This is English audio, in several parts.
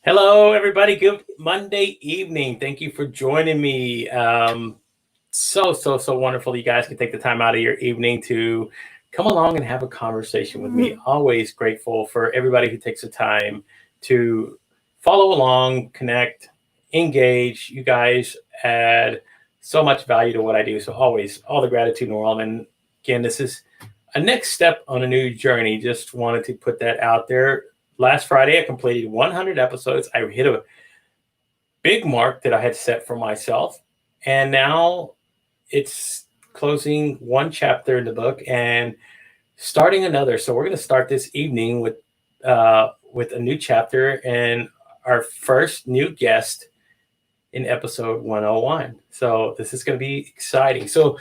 Hello, everybody. Good Monday evening. Thank you for joining me. So wonderful you guys can take the time out of your evening to come along and have a conversation with me. Always grateful for everybody who takes the time to follow along, connect, engage. You guys add so much value to what I do. So always all the gratitude in the world. And again, this is a next step on a new journey. Just wanted to put that out there. Last Friday, I completed 100 episodes. I hit a big mark that I had set for myself. And now it's closing one chapter in the book and starting another. So we're going to start this evening with a new chapter and our first new guest in episode 101. So this is going to be exciting. So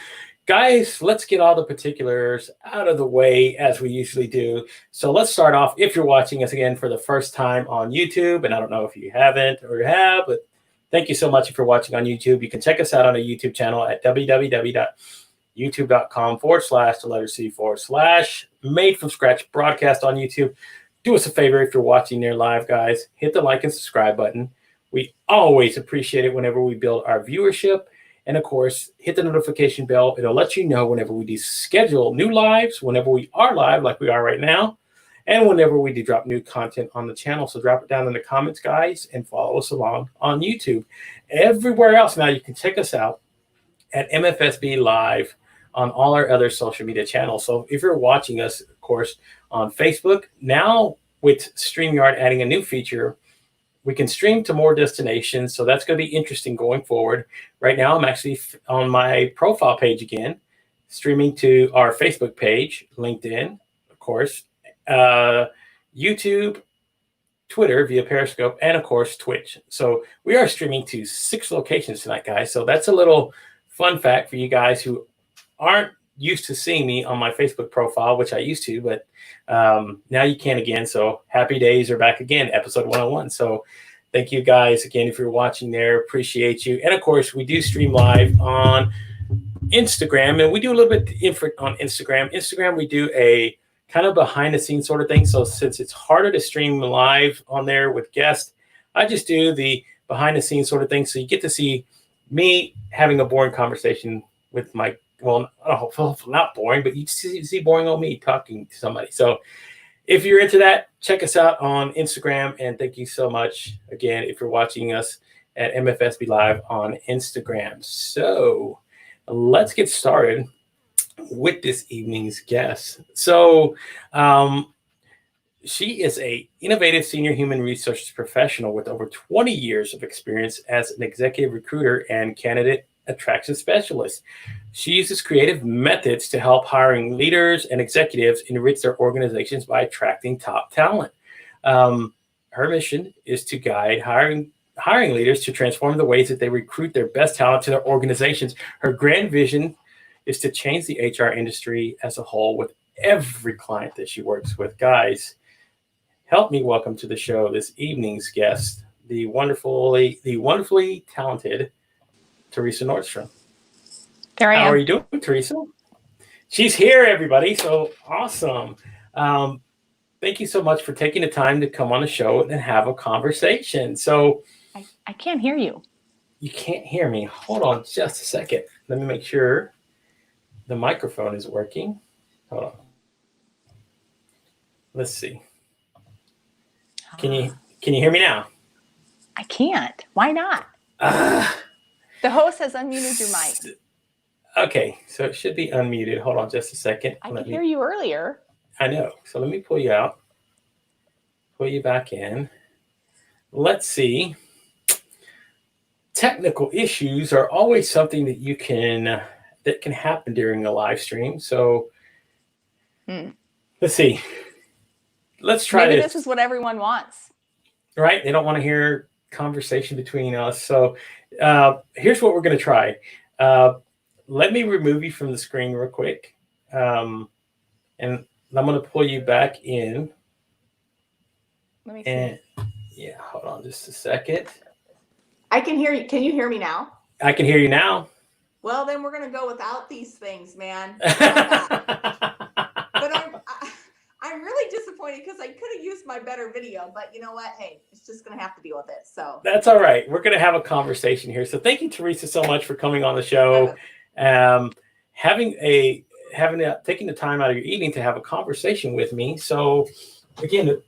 guys, let's get all the particulars out of the way as we usually do. So let's start off. If you're watching us again for the first time on YouTube, and I don't know if you haven't or have, but thank you so much if you're watching on YouTube. You can check us out on a YouTube channel at www.youtube.com/C/made from scratch broadcast on YouTube. Do us a favor if you're watching there live, guys. Hit the like and subscribe button. We always appreciate it whenever we build our viewership. And of course, hit the notification bell. It'll let you know whenever we do schedule new lives, whenever we are live like we are right now, and whenever we do drop new content on the channel. So drop it down in the comments, guys, and follow us along on YouTube. Everywhere else now, you can check us out at MFSB Live on all our other social media channels. So if you're watching us, of course, on Facebook, now with StreamYard adding a new feature, we can stream to more destinations, so that's going to be interesting going forward. Right now, I'm actually on my profile page again, streaming to our Facebook page, LinkedIn, of course, YouTube, Twitter via Periscope, and of course, Twitch. So we are streaming to 6 locations tonight, guys. So that's a little fun fact for you guys who aren't used to seeing me on my Facebook profile, which I used to, but now you can again. So happy days are back again, episode 101. So thank you guys again if you're watching there. Appreciate you. And of course, we do stream live on Instagram, and we do a little bit different on Instagram. Instagram, we do a kind of behind the scenes sort of thing. So since it's harder to stream live on there with guests, I just do the behind the scenes sort of thing. So you get to see me having a boring conversation with my not boring, but you see boring old me talking to somebody. So if you're into that, check us out on Instagram. And thank you so much again if you're watching us at MFSB Live on Instagram. So let's get started with this evening's guest. So she is a innovative senior human resources professional with over 20 years of experience as an executive recruiter and candidate attraction specialist. She uses creative methods to help hiring leaders and executives enrich their organizations by attracting top talent. Her mission is to guide hiring leaders to transform the ways that they recruit their best talent to their organizations. Her grand vision is to change the HR industry as a whole with every client that she works with. Guys, help me welcome to the show this evening's guest, the wonderfully talented Theresa Nordstrom. There I am. How are you doing, Theresa? She's here, everybody. So awesome. Thank you so much for taking the time to come on the show and have a conversation. So I can't hear you. You can't hear me. Hold on just a second. Let me make sure the microphone is working. Hold on. Let's see. Can you hear me now? I can't. Why not? The host has unmuted your mic. Okay, so it should be unmuted. Hold on just a second. I could hear you earlier. I know. So let me pull you out. Pull you back in. Let's see. Technical issues are always something that that can happen during a live stream. So let's see. Let's try Maybe this is what everyone wants. Right? They don't want to hear conversation between us. So here's what we're going to try. Let me remove you from the screen real quick. And I'm going to pull you back in. Let me see. Yeah, hold on just a second. I can hear you. Can you hear me now? I can hear you now. Well, then we're going to go without these things, man. But I'm really disappointed because I could have used my better video, but you know what? Hey, it's just going to have to deal with it. So that's all right. We're going to have a conversation here. So thank you, Theresa, so much for coming on the show. Taking the time out of your evening to have a conversation with me. So again,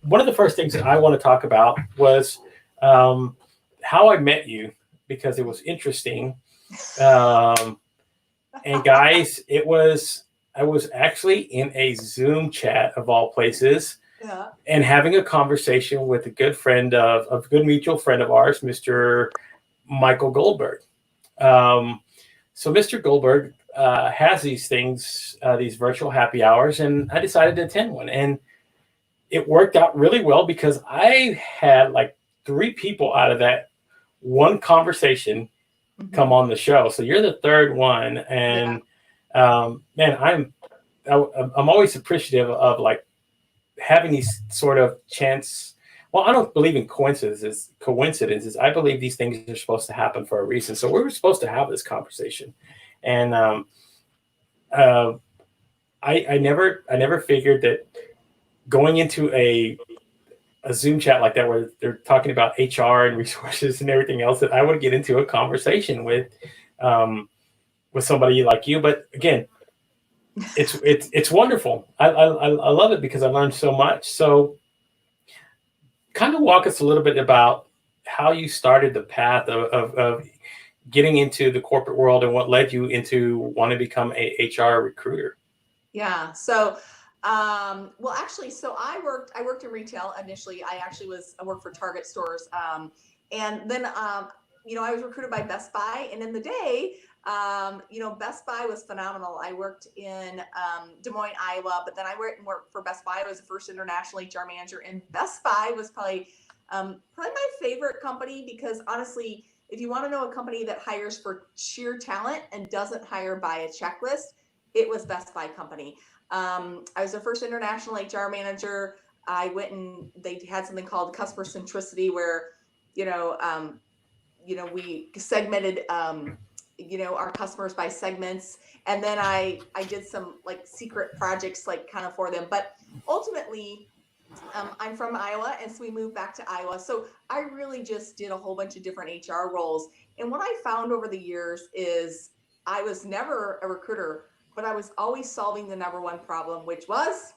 one of the first things that I want to talk about was how I met you, because it was interesting. And guys, I was actually in a Zoom chat of all places, and having a conversation with a good mutual friend of ours, Mr. Michael Goldberg. So Mr. Goldberg has these things, these virtual happy hours, and I decided to attend one. And it worked out really well because I had like 3 people out of that one conversation come on the show. So you're the third one. And man, I'm always appreciative of like having these sort of chance. Well, I don't believe in coincidences. I believe these things are supposed to happen for a reason. So we were supposed to have this conversation. And I never figured that going into a Zoom chat like that, where they're talking about HR and resources and everything else, that I would get into a conversation with somebody like you. But again, it's wonderful. I love it because I learned so much. So kind of walk us a little bit about how you started the path of getting into the corporate world and what led you into wanting to become a HR recruiter. Yeah. So, well, actually, so I worked in retail initially. I worked for Target stores. And then, I was recruited by Best Buy, and in the day, Best Buy was phenomenal. I worked in Des Moines, Iowa, but then I worked for Best Buy. I was the first international HR manager, and Best Buy was probably my favorite company, because honestly, if you want to know a company that hires for sheer talent and doesn't hire by a checklist, it was Best Buy company. I was the first international HR manager. I went and they had something called customer centricity, where, we segmented, our customers by segments. And then I did some like secret projects, like kind of for them. But ultimately, I'm from Iowa, and so we moved back to Iowa. So I really just did a whole bunch of different HR roles. And what I found over the years is I was never a recruiter, but I was always solving the number one problem, which was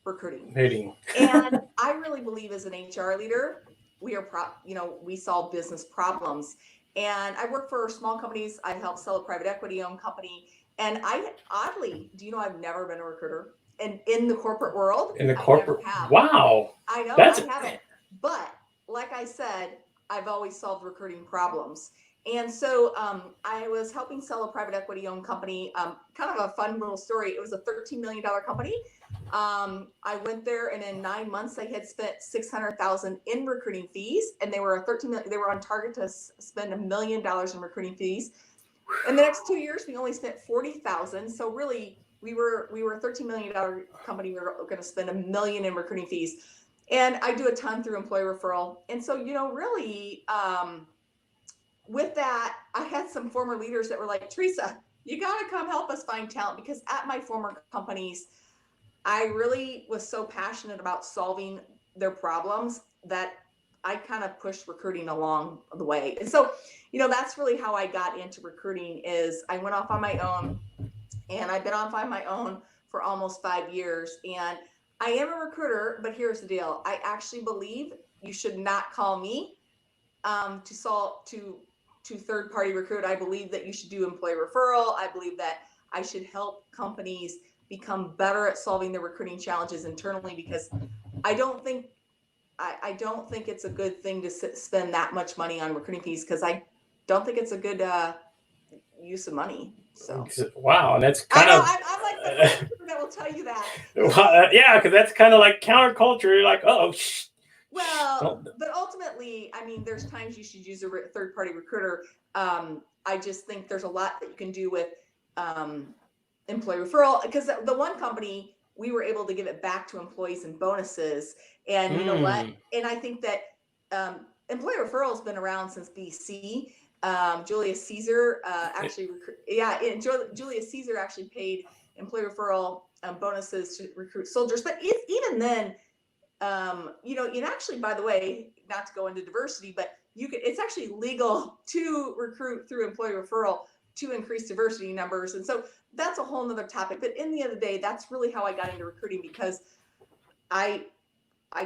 recruiting. And I really believe as an HR leader, we solve business problems. And I work for small companies. I help sell a private equity owned company. And do you know I've never been a recruiter? And in the corporate world, wow. I know I haven't. But like I said, I've always solved recruiting problems. And so I was helping sell a private equity owned company, kind of a fun little story. It was a $13 million company. I went there, and in 9 months, they had spent $600,000 in recruiting fees, and they were they were on target to spend $1 million in recruiting fees. In the next 2 years, we only spent $40,000. So really, we were a $13 million company. We were going to spend $1 million in recruiting fees. And I do a ton through employee referral. And so, really, with that, I had some former leaders that were like, Theresa, you got to come help us find talent, because at my former companies, I really was so passionate about solving their problems that I kind of pushed recruiting along the way. And so, that's really how I got into recruiting. Is I went off on my own, and I've been off on my own for almost 5 years. And I am a recruiter, but here's the deal. I actually believe you should not call me to third-party recruit. I believe that you should do employee referral. I believe that I should help companies become better at solving their recruiting challenges internally, because I don't think it's a good thing to spend that much money on recruiting fees, because I don't think it's a good use of money. So wow, and that's kind of I'm like the person that will tell you that. Yeah, because that's kind of like counterculture. You're like, shh. Well, but ultimately, I mean, there's times you should use a third-party recruiter. I just think there's a lot that you can do with employee referral, because the one company, we were able to give it back to employees in bonuses. And you know what? And I think that employee referral has been around since BC. Julius Caesar Julius Caesar actually paid employee referral bonuses to recruit soldiers. But even then, and actually, by the way, not to go into diversity, but it's actually legal to recruit through employee referral to increase diversity numbers. And so that's a whole nother topic. But in the end of the day, that's really how I got into recruiting, because I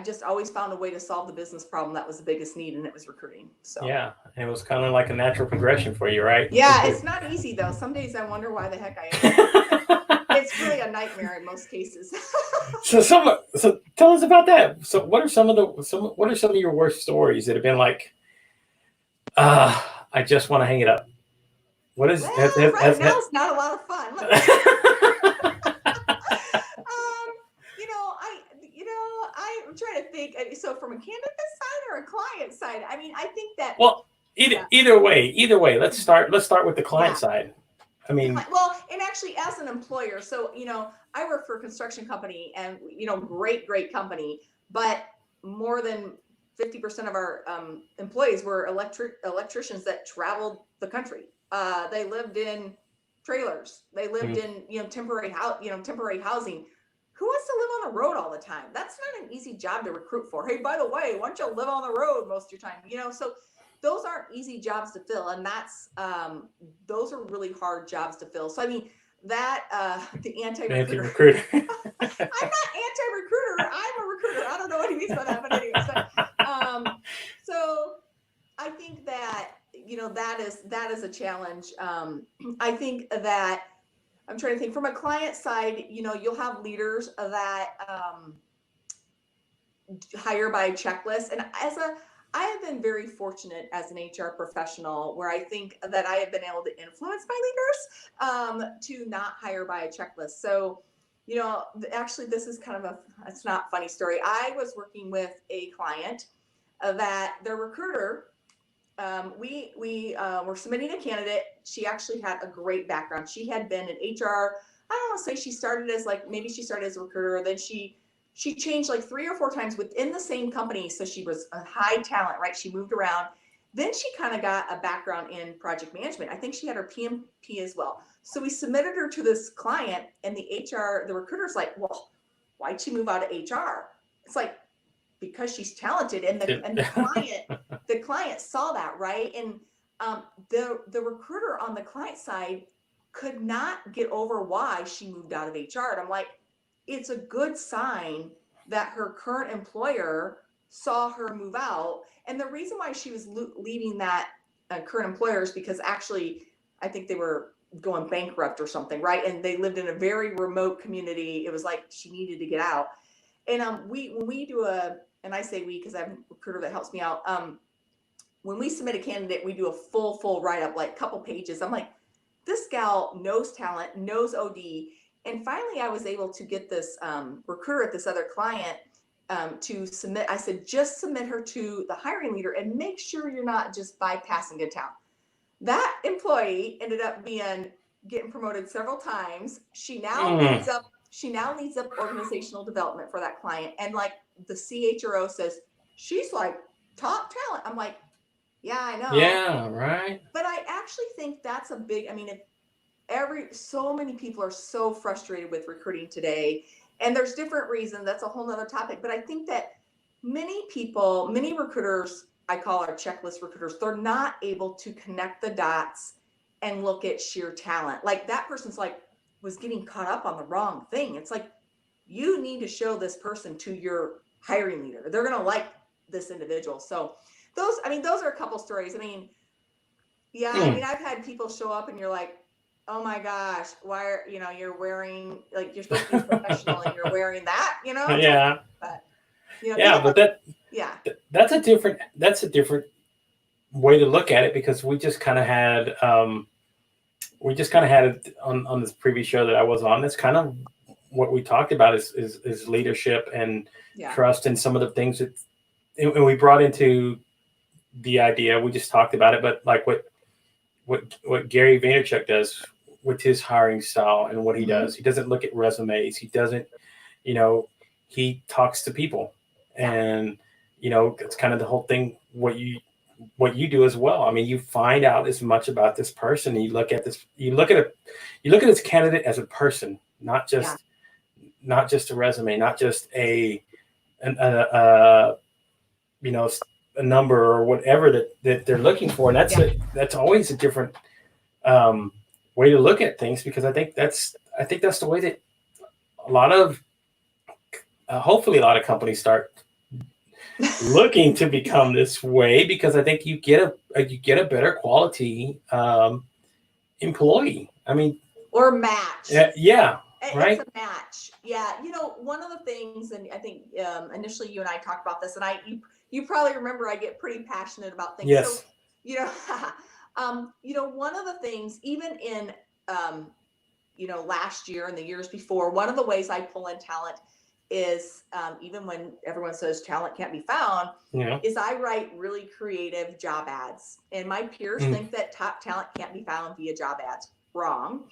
just always found a way to solve the business problem that was the biggest need, and it was recruiting. So yeah, it was kind of like a natural progression for you, right? Yeah, it's not easy though. Some days I wonder why the heck I am. It's really a nightmare in most cases. So tell us about that. So what are some of your worst stories that have been like, I just want to hang it up? What is right now it's not a lot of fun. I'm trying to think. So from a candidate side or a client side? I mean, I think that either way. Let's start with the client side. I mean, well, and actually as an employer, so, I work for a construction company, and, great company, but more than 50% of our employees were electricians that traveled the country. They lived in trailers. They lived in, temporary housing. Who wants to live on the road all the time? That's not an easy job to recruit for. Hey, by the way, why don't you live on the road most of your time? So those aren't easy jobs to fill. And that's, those are really hard jobs to fill. So, I mean, that, the anti-recruiter. I'm not anti-recruiter. I'm a recruiter. I don't know what he means by that, but anyway. So I think that, that is a challenge. I think that, I'm trying to think from a client side, you'll have leaders that hire by checklist. And I have been very fortunate as an HR professional, where I think that I have been able to influence my leaders to not hire by a checklist. So, actually, this is kind of it's not a funny story. I was working with a client that their recruiter, we were submitting a candidate. She actually had a great background. She had been in HR. I don't want to say she started as maybe she started as a recruiter. Then she changed 3 or 4 times within the same company. So she was a high talent, right? She moved around. Then she kind of got a background in project management. I think she had her PMP as well. So we submitted her to this client, and the recruiter's like, well, why'd she move out of HR? It's like, because she's talented, and the client saw that, right? And the recruiter on the client side could not get over why she moved out of HR. And I'm like, it's a good sign that her current employer saw her move out. And the reason why she was leaving that current employer is because actually, I think they were going bankrupt or something, right? And they lived in a very remote community. It was like she needed to get out. And when we do and I say we because I have a recruiter that helps me out. When we submit a candidate, we do a full write-up, couple pages. I'm like, this gal knows talent, knows OD. And finally, I was able to get this recruiter at this other client to submit. I said, just submit her to the hiring leader and make sure you're not just bypassing good talent. That employee ended up getting promoted several times. She now leads up organizational development for that client. And the CHRO says, she's top talent. I'm like, yeah, I know. Yeah, right. But I actually think that's a big, so many people are so frustrated with recruiting today, and there's different reasons. That's a whole nother topic. But I think that many recruiters, I call our checklist recruiters, they're not able to connect the dots and look at sheer talent. That person's was getting caught up on the wrong thing. It's you need to show this person to your hiring leader. They're going to like this individual. So those are a couple stories. I've had people show up and you're like, oh my gosh, why are, you're wearing, you're supposed to be professional and you're wearing that, Yeah. But, that's a different way to look at it, because we just kind of had it on this previous show that I was on. That's kind of what we talked about is leadership and trust, and some of the things that, and we brought into the idea. We just talked about it, but what Gary Vaynerchuk does with his hiring style and what he does. He doesn't look at resumes. He doesn't, he talks to people, and it's kind of the whole thing. What you do as well. You find out as much about this person. You look at this. You look at this candidate as a person, not just a resume, not just a number or whatever that they're looking for. And that's always a different way to look at things, because I think that's the way that a lot of hopefully a lot of companies start looking to become this way, because I think you get a better quality employee. I mean, or match. Yeah. Right. It's a match. Yeah. One of the things, and I think initially you and I talked about this, and you probably remember I get pretty passionate about things. Yes. So, one of the things, even in, last year and the years before, one of the ways I pull in talent is, even when everyone says talent can't be found, is I write really creative job ads. And my peers think that top talent can't be found via job ads. Wrong.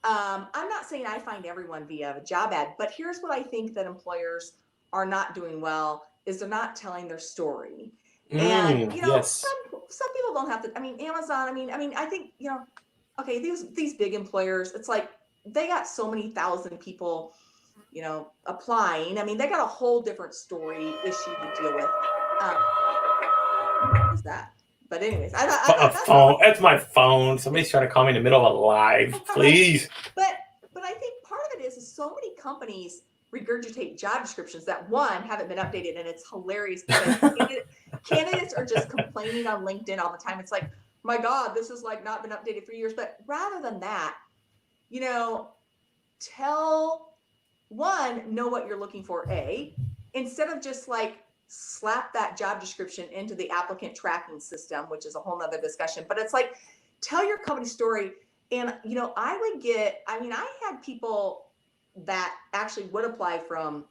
I'm not saying I find everyone via a job ad, but here's what I think that employers are not doing well is they're not telling their story. And some people don't have to. I mean, Amazon. I think okay, these big employers, it's like they got so many thousand people, applying. I mean, they got a whole different story issue to deal with. What is that? But anyways, a phone. That's my phone. Somebody's trying to call me in the middle of a live. Please. But I think part of it is so many companies regurgitate job descriptions that haven't been updated, and it's hilarious because candidates are just complaining on LinkedIn all the time. It's like, my God, this has like not been updated for years. But rather than that, know what you're looking for, instead of just like slap that job description into the applicant tracking system, which is a whole nother discussion. But it's like, tell your company story. And, I had people that actually would apply from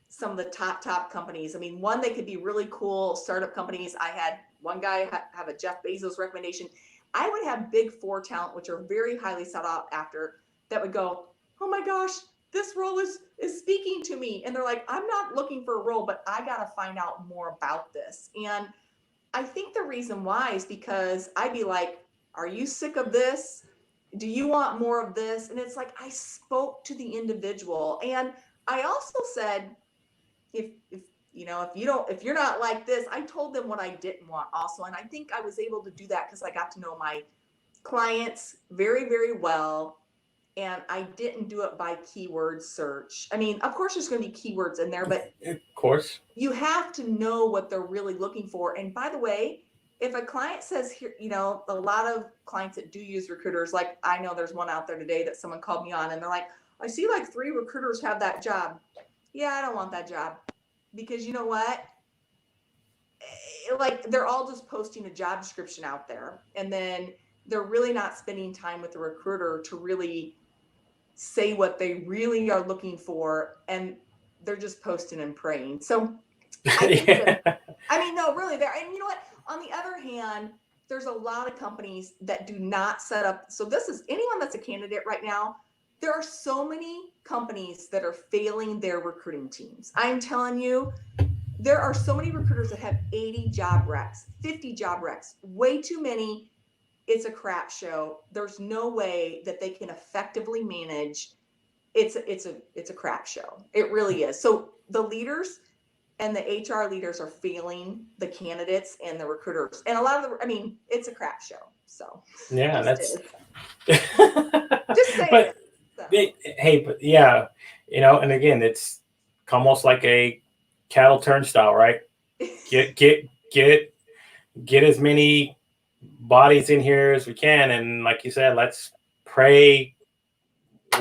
some of the top companies. I mean, one, they could be really cool startup companies. I had one guy have a Jeff Bezos recommendation. I would have big four talent, which are very highly sought out after, that would go, oh my gosh, this role is speaking to me. And they're like, I'm not looking for a role, but I got to find out more about this. And I think the reason why is because I'd be like, are you sick of this? Do you want more of this? And it's like, I spoke to the individual. And I also said, if you're not like this, I told them what I didn't want also. And I think I was able to do that because I got to know my clients very, very well. And I didn't do it by keyword search. I mean, of course, there's going to be keywords in there, but of course, you have to know what they're really looking for. And by the way, if a client says here, a lot of clients that do use recruiters, like I know there's one out there today that someone called me on and they're like, I see like 3 recruiters have that job. Yeah, I don't want that job, because you know what? Like, they're all just posting a job description out there, and then they're really not spending time with the recruiter to really say what they really are looking for, and they're just posting and praying. So I think no, really there. And you know what? On the other hand, there's a lot of companies that do not set up. So this is anyone that's a candidate right now. There are so many companies that are failing their recruiting teams. I'm telling you, there are so many recruiters that have 80 job recs, 50 job recs, way too many. It's a crap show. There's no way that they can effectively manage. It's a crap show. It really is. So the leaders and the HR leaders are failing the candidates and the recruiters. And a lot of it's a crap show. So yeah, that's just saying. But and again, it's almost like a cattle turnstile, right? Get as many bodies in here as we can, and like you said, let's pray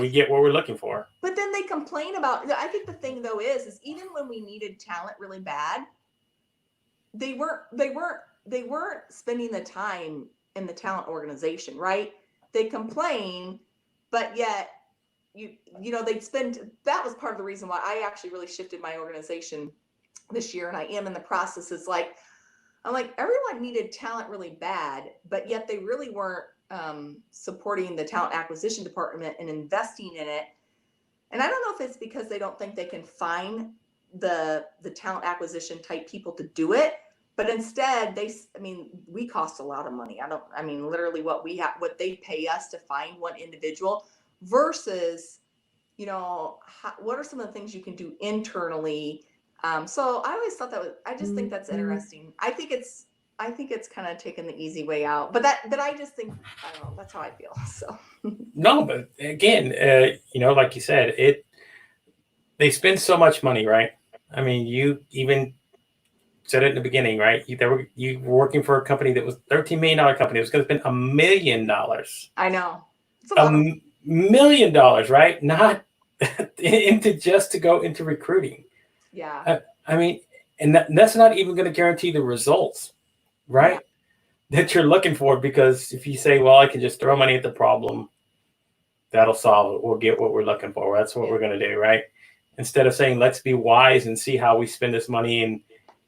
we get what we're looking for. But then they complain about, I think the thing though is even when we needed talent really bad, they weren't spending the time in the talent organization, right? They complain, but yet they'd spend. That was part of the reason why I actually really shifted my organization this year, and I am in the process. Is like, I'm like, everyone needed talent really bad, but yet they really weren't supporting the talent acquisition department and investing in it. And I don't know if it's because they don't think they can find the talent acquisition type people to do it, but instead we cost a lot of money. Literally what they pay us to find one individual versus what are some of the things you can do internally? So I always thought I just think that's interesting. I think it's kind of taking the easy way out, but I just think, I don't know, that's how I feel. So No, but again, like you said, they spend so much money, right? I mean, you even said it in the beginning, right? You were working for a company that was $13 million company. It was going to spend $1 million. I know. It's a lot of $1 million, right? Not to go into recruiting. Yeah. I mean, and that's not even going to guarantee the results, right? Yeah. That you're looking for, because if you say, well, I can just throw money at the problem, that'll solve it. We'll get what we're looking for. That's what we're going to do, right? Instead of saying, let's be wise and see how we spend this money and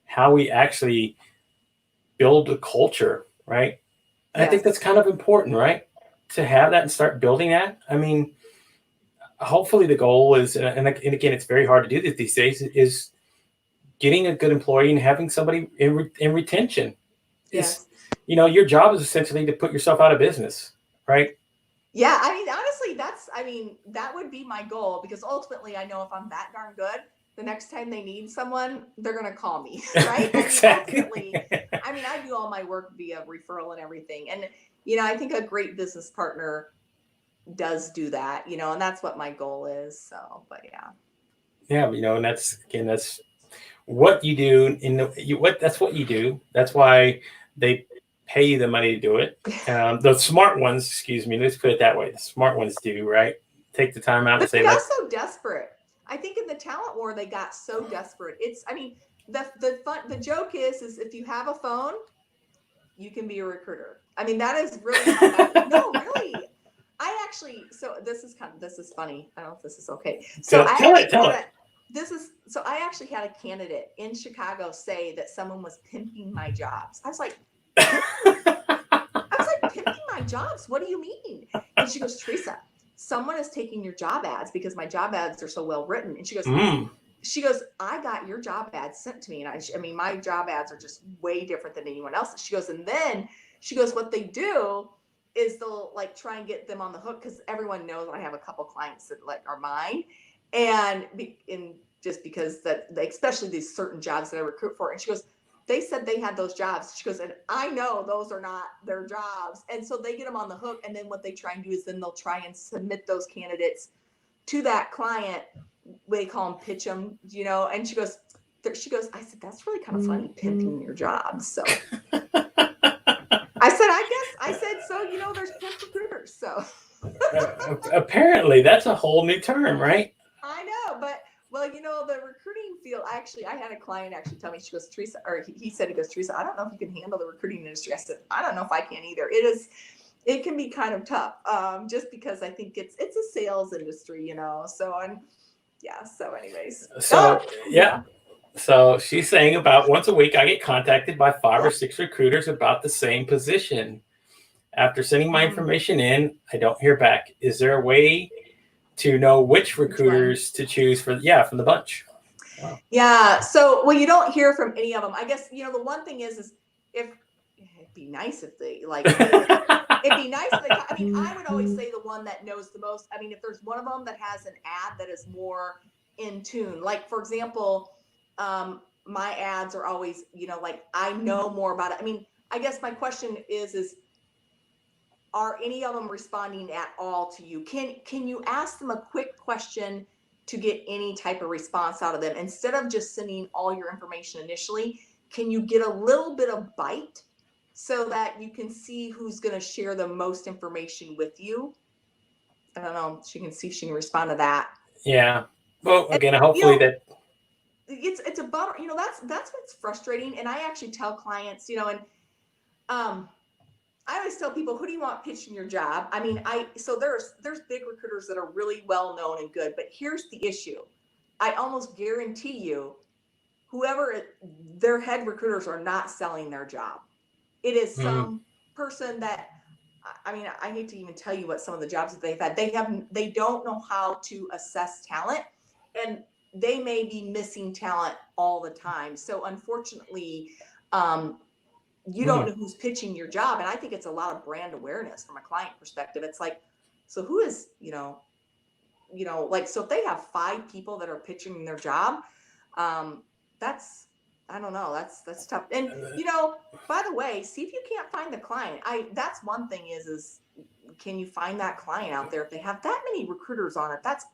how we actually build a culture, right? Yes. I think that's kind of important, right? To have that and start building that. I mean, hopefully the goal is, and again, it's very hard to do this these days, is getting a good employee and having somebody in retention. Yes. Your job is essentially to put yourself out of business, right? Yeah. I mean, honestly, that would be my goal, because ultimately I know if I'm that darn good, the next time they need someone, they're going to call me, right? Exactly. Ultimately, I do all my work via referral and everything. And, I think a great business partner does do that, and that's what my goal is. So, but yeah. Yeah. And that's what you do that's what you do. That's why they pay you the money to do it. The smart ones, let's put it that way. The smart ones do, right? Take the time out and say, they got so desperate. I think in the talent war, they got so desperate. The joke is if you have a phone, you can be a recruiter. That is really, no, really. So this is funny. I don't know if this is okay. So tell it. I actually had a candidate in Chicago say that someone was pimping my jobs. I was like, pimping my jobs? What do you mean? And she goes, Theresa, someone is taking your job ads because my job ads are so well written. And she goes, I got your job ads sent to me. And my job ads are just way different than anyone else. She goes, and then she goes, what they do is they'll try and get them on the hook, because everyone knows I have a couple clients that are mine. And just because that, especially these certain jobs that I recruit for. And she goes, they said they had those jobs. She goes, and I know those are not their jobs. And so they get them on the hook. And then what they try and do is then they'll try and submit those candidates to that client. They call them pitch them, and she goes, I said, that's really kind of funny, pimping your jobs. So I said, so, there's pimp recruiters. So apparently that's a whole new term, right? I know, but the recruiting field, I had a client actually tell me, she goes, Theresa, or he said, Theresa, I don't know if you can handle the recruiting industry. I said, I don't know if I can either. It can be kind of tough, just because I think it's a sales industry, so, and yeah. So anyways. So, yeah. So she's saying about once a week, I get contacted by 5 or 6 recruiters about the same position. After sending my information in, I don't hear back. Is there a way to know which recruiters to choose from the bunch? Wow. Yeah. So, you don't hear from any of them. I guess, the one thing is it'd be nice if they it'd be nice if they, I would always say the one that knows the most. If there's one of them that has an ad that is more in tune, like for example, my ads are always, I know more about it. I guess my question is are any of them responding at all to you? Can you ask them a quick question to get any type of response out of them? Instead of just sending all your information initially, can you get a little bit of bite so that you can see who's going to share the most information with you? I don't know. She can see if she can respond to that. Yeah. Well, again, hopefully that it's a bummer. That's what's frustrating. And I actually tell clients, I always tell people, who do you want pitching your job? So there's big recruiters that are really well known and good, but here's the issue. I almost guarantee you, their head recruiters are not selling their job. It is some person that, I hate to even tell you what some of the jobs that they've had. They don't know how to assess talent, and they may be missing talent all the time. So unfortunately, you don't know who's pitching your job. And I think it's a lot of brand awareness from a client perspective. It's like, so who is, so if they have 5 people that are pitching their job, that's, I don't know, that's tough. And, by the way, see if you can't find the client. That's one thing is can you find that client out there? If they have that many recruiters on it, that's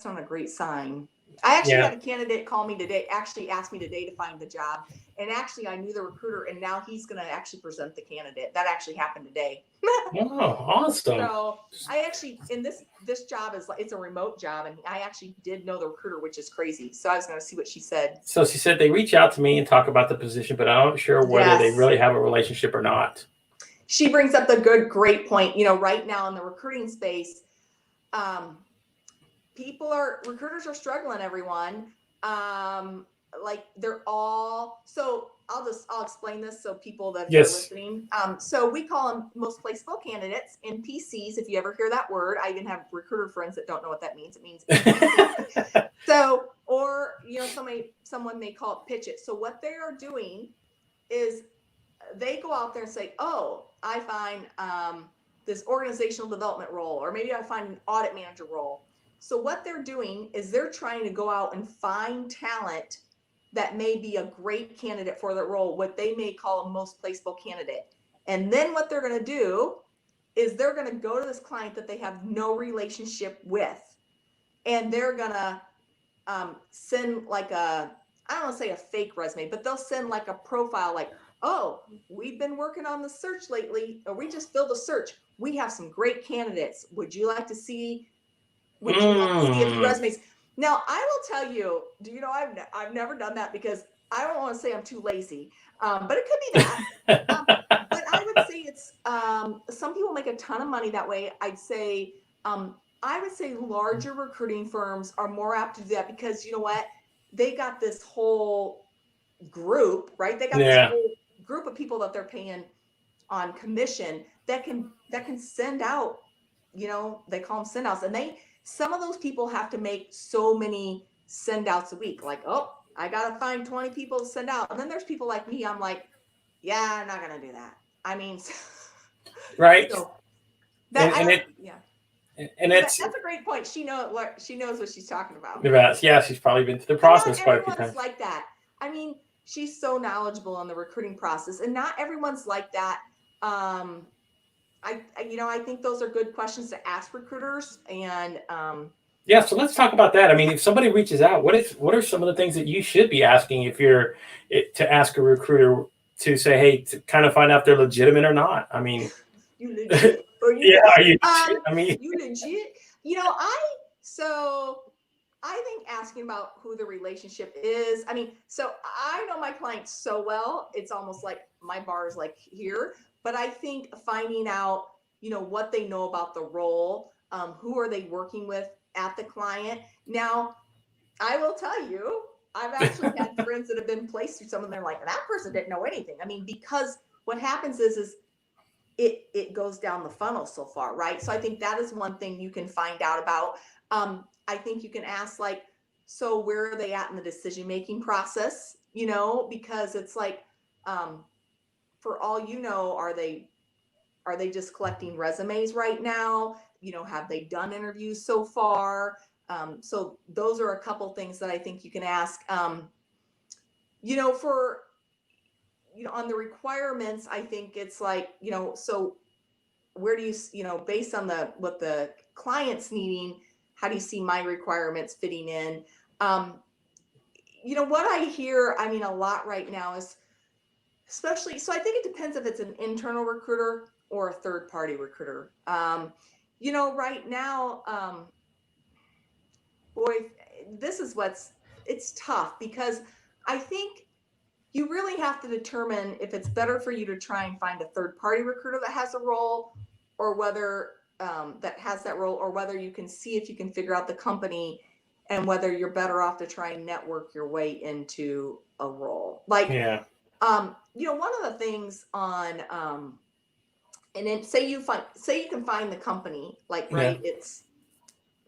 not a great sign. I actually had a candidate call me today, actually asked me today to find the job. And actually I knew the recruiter, and now he's going to actually present the candidate. That actually happened today. Oh, awesome. So I actually, in this job it's a remote job, and I actually did know the recruiter, which is crazy. So I was going to see what she said. So she said they reach out to me and talk about the position, but I'm not sure whether they really have a relationship or not. She brings up the great point. Right now in the recruiting space, recruiters are struggling, everyone. They're all, so I'll explain this so people that are listening. So we call them most placeable candidates, MPCs. If you ever hear that word, I even have recruiter friends that don't know what that means. It means MPC. So, or, someone may call it pitch it. So what they are doing is they go out there and say, oh, I find this organizational development role, or maybe I find an audit manager role. So what they're doing is they're trying to go out and find talent that may be a great candidate for that role, what they may call a most placeable candidate. And then what they're going to do is they're going to go to this client that they have no relationship with, and they're going to send I don't want to say a fake resume, but they'll send like a profile like, oh, we've been working on the search lately, or we just filled a search. We have some great candidates. Would you like to see a few resumes? Now, I will tell you, I've never done that because I don't want to say I'm too lazy, but it could be that. But I would say it's, some people make a ton of money that way. I would say larger recruiting firms are more apt to do that because you know what? They got this whole group, right? They got this whole group of people that they're paying on commission that can send out, they call them send outs, and some of those people have to make so many send outs a week. Like, oh, I got to find 20 people to send out. And then there's people like me. I'm like, yeah, I'm not going to do that. I mean, right. So that's a great point. She knows what she's talking about. Yeah, she's probably been through the process quite a few times. Like that. I mean, she's so knowledgeable on the recruiting process, and not everyone's like that. I think those are good questions to ask recruiters. And so let's talk about that. I mean, if somebody reaches out, what are some of the things that you should be asking if you're to ask a recruiter to say, hey, to kind of find out if they're legitimate or not? I mean, you legit? Or you are you legit? I mean, you legit? I think asking about who the relationship is. I mean, so I know my clients so well, it's almost like my bar is like here. But I think finding out, what they know about the role, who are they working with at the client. Now, I will tell you, I've actually had friends that have been placed through some of them, like, that person didn't know anything. I mean, because what happens is it goes down the funnel so far, right? So I think that is one thing you can find out about. I think you can ask, like, so where are they at in the decision-making process? Because it's like, for all are they just collecting resumes right now? Have they done interviews so far? So those are a couple things that I think you can ask. For on the requirements, I think it's like, so where do you, based on what the client's needing, how do you see my requirements fitting in? What I hear, I mean, a lot right now is, especially, so I think it depends if it's an internal recruiter or a third-party recruiter. Right now, boy, it's tough because I think you really have to determine if it's better for you to try and find a third-party recruiter that has a role, or whether or whether you can see if you can figure out the company, and whether you're better off to try and network your way into a role. Like, one of the things on, and then say you can find the company, like, right,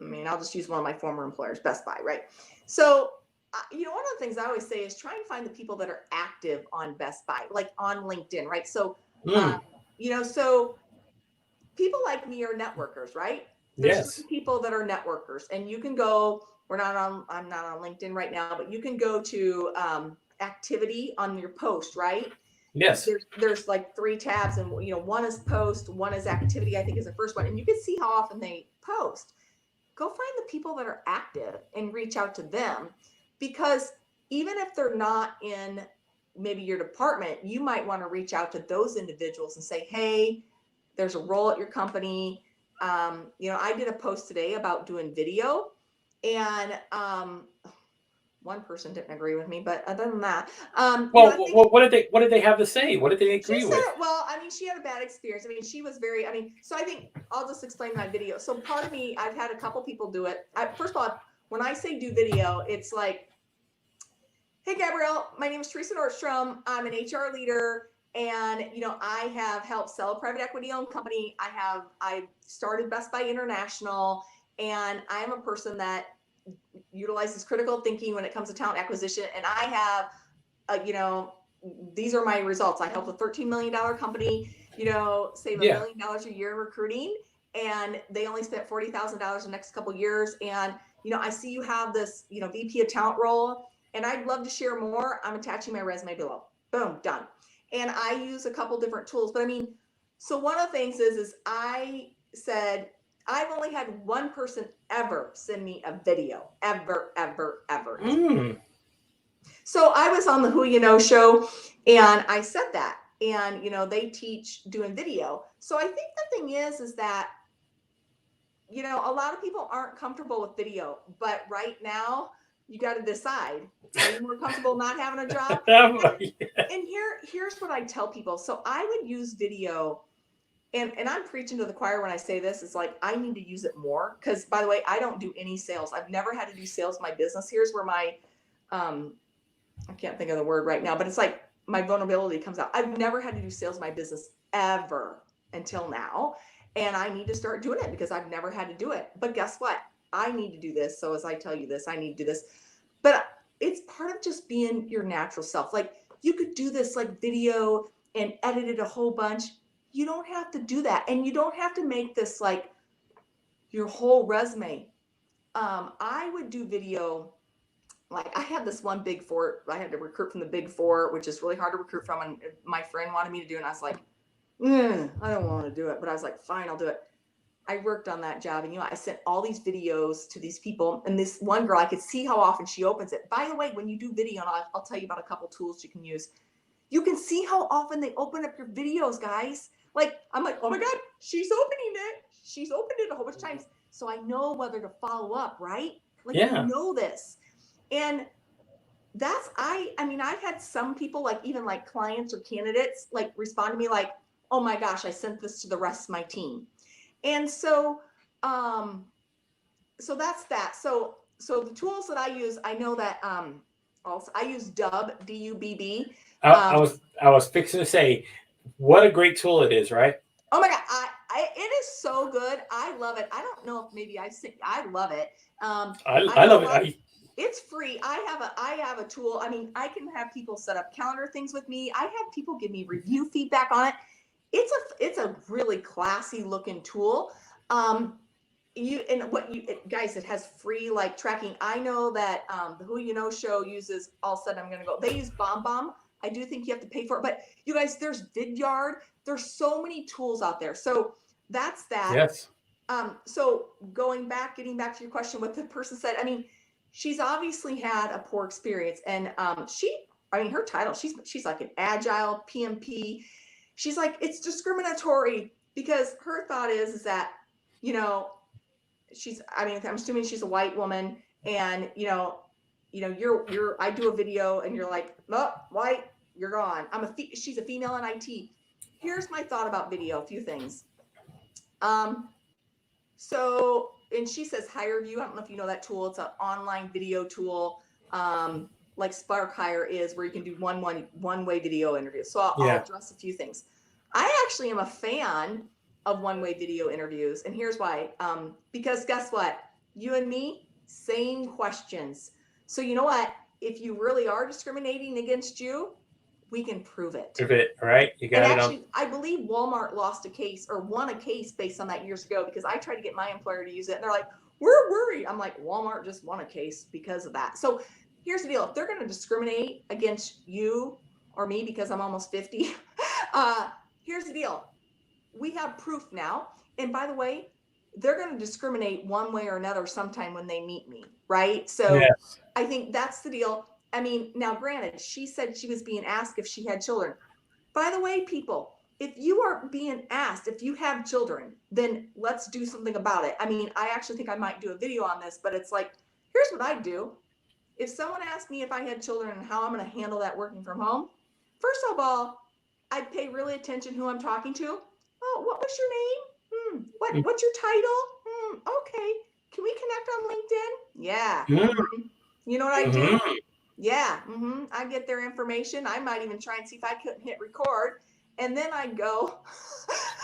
I'll just use one of my former employers, Best Buy, right? So, one of the things I always say is try and find the people that are active on Best Buy, like on LinkedIn, right? So, so people like me are networkers, right? There's Yes. certain people that are networkers, and you can go, I'm not on LinkedIn right now, but you can go to activity on your post, right? Yes. There's like 3 tabs, and one is post, one is activity, I think is the first one, and you can see how often they post. Go find the people that are active and reach out to them, because even if they're not in maybe your department, you might want to reach out to those individuals and say, hey, there's a role at your company. I did a post today about doing video, and one person didn't agree with me, but other than that, Well, I think what did they have to say? What did they she agree said, with? well, I mean, she had a bad experience. I mean, she was very, so I think I'll just explain my video. So part of me, I've had a couple people do it. First of all, when I say do video, it's like, hey, Gabrielle, my name is Theresa Nordstrom. I'm an HR leader, and I have helped sell a private equity owned company. I started Best Buy International, and I'm a person that utilizes critical thinking when it comes to talent acquisition. And I have, these are my results. I helped a $13 million company, save $1 million a year in recruiting, and they only spent $40,000 the next couple of years. And I see you have this, VP of talent role, and I'd love to share more. I'm attaching my resume below. Boom, done. And I use a couple different tools, but so one of the things is I said, I've only had one person ever send me a video, ever. Mm. So I was on the Who You Know show, and I said that, and they teach doing video. So I think the thing is that a lot of people aren't comfortable with video, but right now you got to decide: are you more comfortable not having a job? And here's what I tell people. So I would use video. And I'm preaching to the choir when I say this. It's like, I need to use it more, because, by the way, I don't do any sales. I've never had to do sales in my business. Here's where my I can't think of the word right now, but it's like my vulnerability comes out. I've never had to do sales in my business ever until now. And I need to start doing it because I've never had to do it. But guess what? I need to do this. So as I tell you this, I need to do this. But it's part of just being your natural self. Like, you could do this like video and edit it a whole bunch. You don't have to do that. And you don't have to make this like your whole resume. I would do video. Like, I had this one Big Four, I had to recruit from the Big Four, which is really hard to recruit from. And my friend wanted me to do it. And I was like, I don't want to do it. But I was like, fine, I'll do it. I worked on that job, and I sent all these videos to these people, and this one girl, I could see how often she opens it. By the way, when you do video, and I'll tell you about a couple tools you can use. You can see how often they open up your videos, guys. Like, I'm like, oh my God, she's opening it. She's opened it a whole bunch of times. So I know whether to follow up, right? Like, you know this. And that's, I've had some people, like, even like clients or candidates, like, respond to me like, oh my gosh, I sent this to the rest of my team. And so, so that's that. So the tools that I use, I know that, also I use Dubb, D-U-B-B. I was fixing to say, what a great tool it is, right? Oh my God, it is so good. I love it. I don't know if maybe I love it. I love it. It's free. I have a tool. I can have people set up calendar things with me. I have people give me review feedback on it. It's a really classy looking tool. Guys, it has free like tracking. I know that the Who You Know show uses, all of a sudden I'm gonna go, they use BombBomb. I do think you have to pay for it, but you guys, there's Vidyard. There's so many tools out there. So that's that. Yes. So getting back to your question, what the person said, she's obviously had a poor experience, and her title, she's like an agile PMP. She's like, it's discriminatory, because her thought is that, I'm assuming she's a white woman, and, I do a video and you're like, oh, white, you're gone. She's a female in IT. Here's my thought about video, a few things. And she says HireVue. I don't know if you know that tool. It's an online video tool, like Spark Hire is, where you can do one-way video interviews. So I'll address a few things. I actually am a fan of one-way video interviews, and here's why. Because guess what? You and me, same questions. So you know what? If you really are discriminating against you, we can prove it. Prove it, right? You got And it actually, I believe Walmart lost a case or won a case based on that years ago, because I tried to get my employer to use it and they're like, we're worried. I'm like, Walmart just won a case because of that. So here's the deal. If they're going to discriminate against you or me because I'm almost 50, here's the deal. We have proof now. And by the way, they're going to discriminate one way or another sometime when they meet me, right? So Yes. I think that's the deal. I mean, now granted, she said she was being asked if she had children. By the way, people, if you are being asked if you have children, then let's do something about it. I mean, I actually think I might do a video on this, but it's like, here's what I do. If someone asked me if I had children and how I'm going to handle that working from home, first of all, I'd pay really attention who I'm talking to. Oh, what was your name? What's your title? Okay. Can we connect on LinkedIn? Yeah. You know what I do? Yeah. I get their information. I might even try and see if I couldn't hit record. And then I go,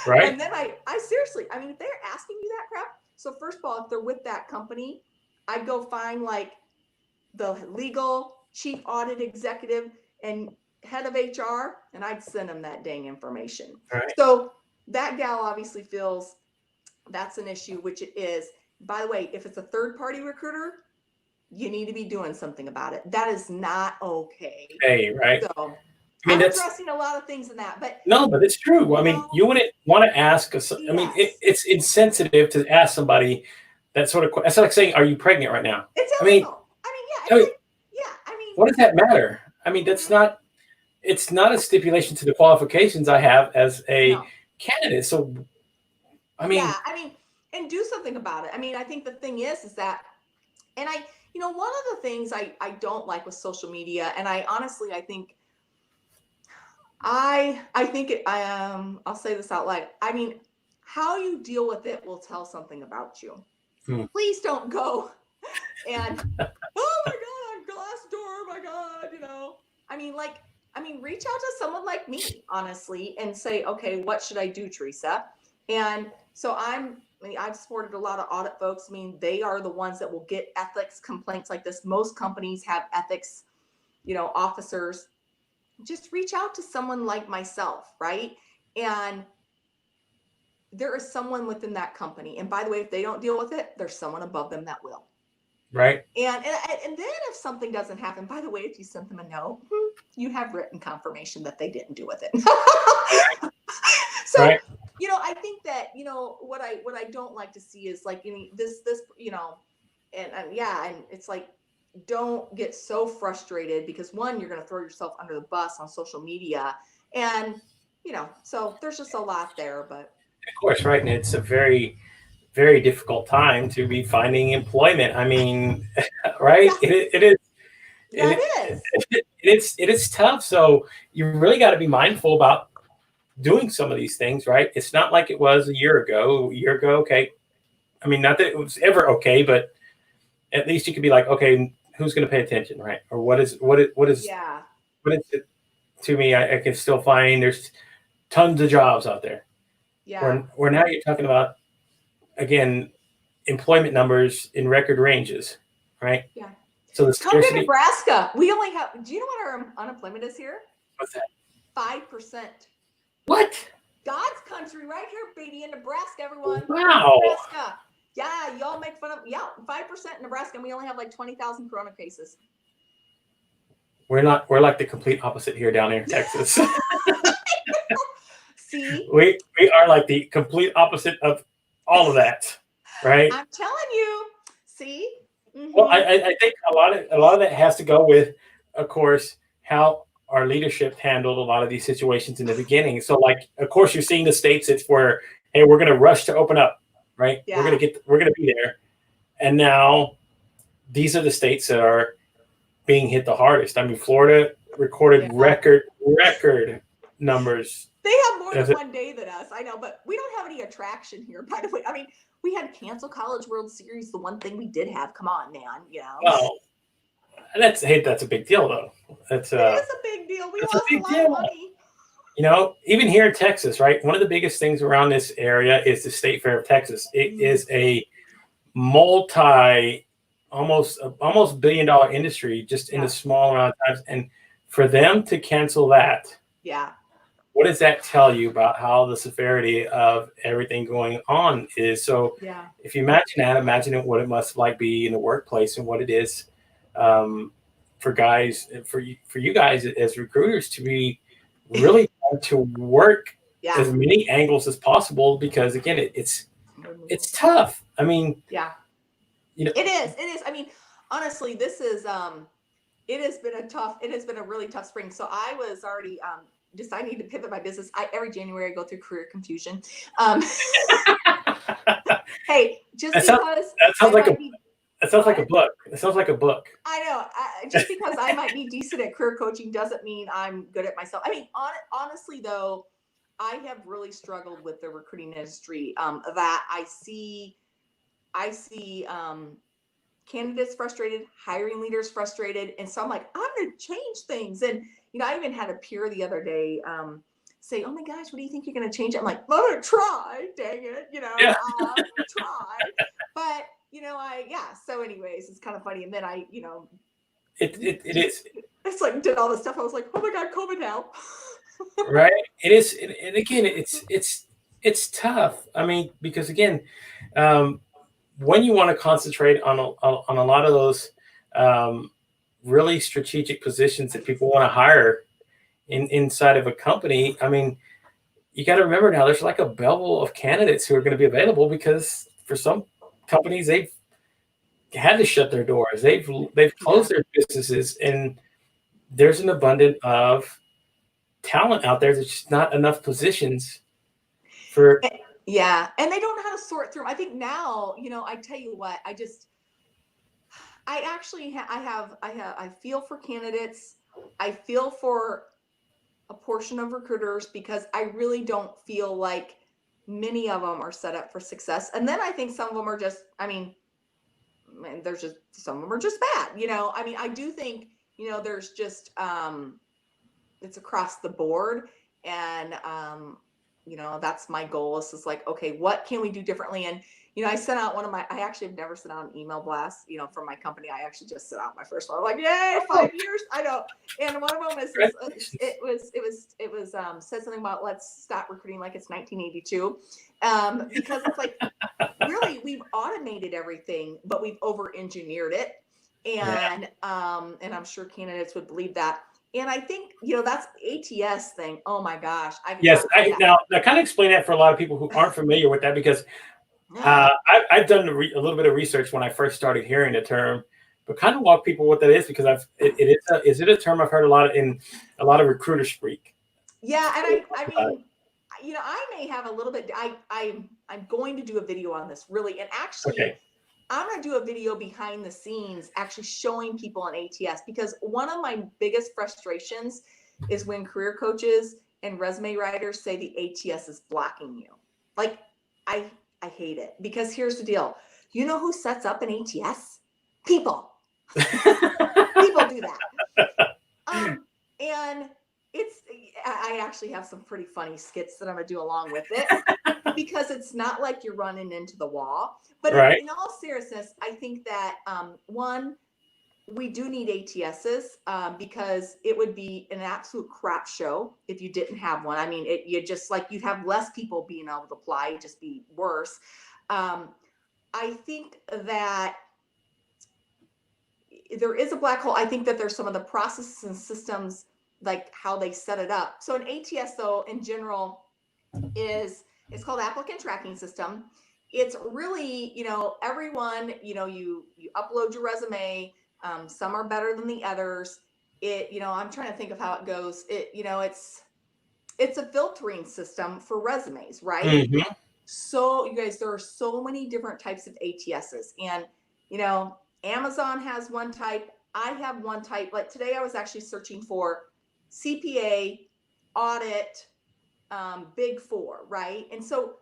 right. And then I seriously, I mean, if they're asking you that crap. So first of all, if they're with that company, I'd go find like the legal chief audit executive and head of HR, and I'd send them that dang information. Right. So that gal obviously feels that's an issue, which it is. By the way, if it's a third party recruiter, you need to be doing something about it. That is not okay. Hey, right. So I mean, I'm addressing a lot of things in that, but no, but it's true. I mean, you wouldn't want to ask us. I mean, it's insensitive to ask somebody that sort of. It's like saying, "Are you pregnant right now?" It's illegal. I mean, what does that matter? I mean, that's not. It's not a stipulation to the qualifications I have as a candidate. So, I mean, and do something about it. I mean, I think the thing is that, and one of the things I don't like with social media, and I honestly, I think I'll say this out loud. I mean, how you deal with it will tell something about you. Please don't go and, oh my God, Glassdoor, my God, reach out to someone like me, honestly, and say, okay, what should I do, Theresa? And so I've supported a lot of audit folks. I mean, they are the ones that will get ethics complaints like this. Most companies have ethics, officers. Just reach out to someone like myself, right? And there is someone within that company. And by the way, if they don't deal with it, there's someone above them that will. Right. And then if something doesn't happen, by the way, if you sent them a note, you have written confirmation that they didn't do with it. So, right. I think that, what I don't like to see is like, this, and it's like, don't get so frustrated because one, you're going to throw yourself under the bus on social media. And, so there's just a lot there, but. Of course. Right. And it's a very, very difficult time to be finding employment. I mean, right. It is tough. So you really got to be mindful about doing some of these things, right? It's not like it was a year ago. Okay. I mean, not that it was ever okay, but at least you could be like, okay, who's going to pay attention, right? Or what is it to me? I can still find there's tons of jobs out there. Yeah. Where now you're talking about, again, employment numbers in record ranges, right? Yeah. So the come to Nebraska. We only have. Do you know what our unemployment is here? What's that? 5%. What? God's country, right here, baby, in Nebraska, everyone. Wow. Nebraska. Yeah, y'all make fun of 5% in Nebraska, and we only have like 20,000 corona cases. We're like the complete opposite here down here in Texas. See? We are like the complete opposite of all of that, right? I'm telling you. See? Mm-hmm. Well, I think a lot of that has to go with, of course, how our leadership handled a lot of these situations in the beginning. So, like, of course, you're seeing the states it's where, hey, we're going to rush to open up, right? Yeah. We're going to be there, and now these are the states that are being hit the hardest. I mean, Florida recorded record numbers. They have more than one day than us, I know, but we don't have any attraction here, by the way. I mean, we had cancel College World Series, the one thing we did have. Come on, man, Well, that's a big deal, though. It is a big deal. We lost a lot of money. Even here in Texas, right? One of the biggest things around this area is the State Fair of Texas. It is a almost $1 billion industry just in a small amount of times. And For them to cancel that, Yeah. what does that tell you about how the severity of everything going on is? So Yeah. if you imagine that, imagine what it must like be in the workplace and what it is for guys, for you guys as recruiters to be really trying to work Yeah. as many angles as possible, because again, it's tough. I mean, Yeah. you know, It is. I mean, honestly, this is it has been a really tough spring. So I was already deciding to pivot my business. Every January I go through career confusion. Hey, just that because sounds like that sounds like a what? book. It sounds like a book. I know. Just because I might be decent at career coaching doesn't mean I'm good at myself. I mean, honestly, though, I have really struggled with the recruiting industry. That I see candidates frustrated, hiring leaders frustrated, and so I'm like, I'm going to change things. And I even had a peer the other day say, "Oh my gosh, what do you think you're going to change?" I'm like, "I'm going to try. Dang it, Yeah. I'm going to try." But So, anyways, it's kind of funny. And then It is. it's like did all this stuff. I was like, "Oh my god, COVID now." Right. It is. And again, it's tough. I mean, because again, when you want to concentrate on a lot of those really strategic positions that people want to hire inside of a company, I mean, you got to remember now there's like a bubble of candidates who are going to be available, because for some companies they've had to shut their doors, they've closed their businesses, and there's an abundance of talent out there. There's just not enough positions for. Yeah, and they don't know how to sort through 'em. I think now, I tell you what, I actually I feel for candidates. I feel for a portion of recruiters, because I really don't feel like many of them are set up for success. And then I think some of them are just, there's just some of them are just bad. I mean, I do think, there's just it's across the board. And that's my goal. Is just like, okay, what can we do differently? And I sent out I actually have never sent out an email blast, from my company. I actually just sent out my first one. I'm like, yay, 5 years. I know. And one of them is it was said something about let's stop recruiting like it's 1982. Because it's like, really, we've automated everything, but we've over-engineered it. And and I'm sure candidates would believe that. And I think, that's ATS thing. Oh my gosh. Yes. Now kind of explain that for a lot of people who aren't familiar with that, because I've done a little bit of research when I first started hearing the term, but kind of walk people what that is, because is it a term I've heard a lot in a lot of recruiter speak. Yeah. And I mean, I may have a little bit, I'm going to do a video on this, really. And actually, Okay. I'm going to do a video behind the scenes, actually showing people an ATS, because one of my biggest frustrations is when career coaches and resume writers say the ATS is blocking you. Like, I hate it, because here's the deal. You know who sets up an ATS? People. People do that. And I actually have some pretty funny skits that I'm going to do along with it, because it's not like you're running into the wall. But Right. in all seriousness, I think that one, we do need ATSs, because it would be an absolute crap show if you didn't have one. I mean, you'd have less people being able to apply, it'd just be worse. I think that there is a black hole. I think that there's some of the processes and systems, like how they set it up. So an ATS, though, in general, it's called applicant tracking system. It's really, everyone, you upload your resume. Some are better than the others. I'm trying to think of how it goes. It's a filtering system for resumes, right? Mm-hmm. So you guys, there are so many different types of ATSs, and Amazon has one type. I have one type. Like today, I was actually searching for CPA, audit, Big Four, right? And so